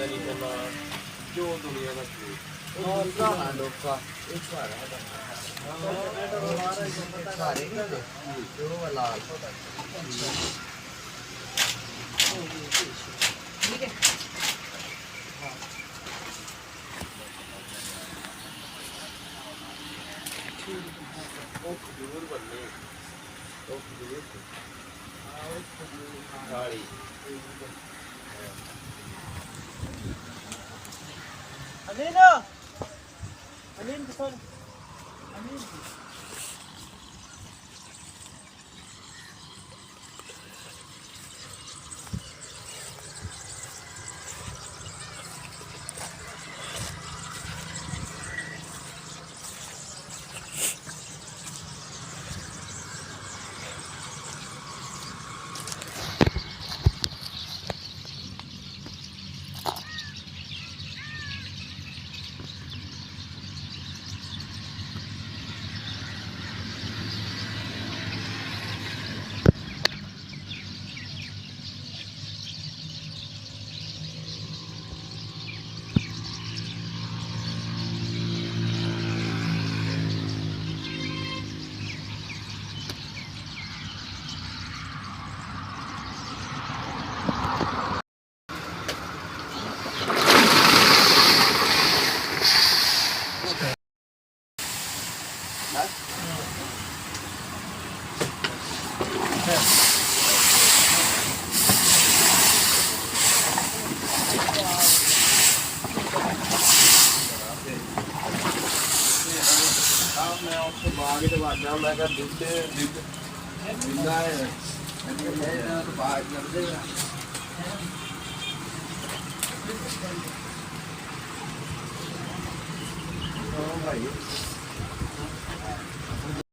ਪਤਾ ਨਹੀਂ ਚੱਲਾ ਜੋ ਦੁਨੀਆ ਦਾ ਕੀ ਲੋਕਾਂ ਇੱਕ ਵਾਰ ਸਾਰੇ ਕਿਤੇ ਜੋ ਲਾਲ ਠੀਕ ਹੈ ਉਹ ਖਜੂਰ ਬੰਨੇ ਉਹ ਖਜੂਰ ਗਾੜੀ Alina! Alin, gusto mo? Alin? मैं उसको बाग से बात मैं क्या दूध जिंदा है तो बाग कर देगा भाई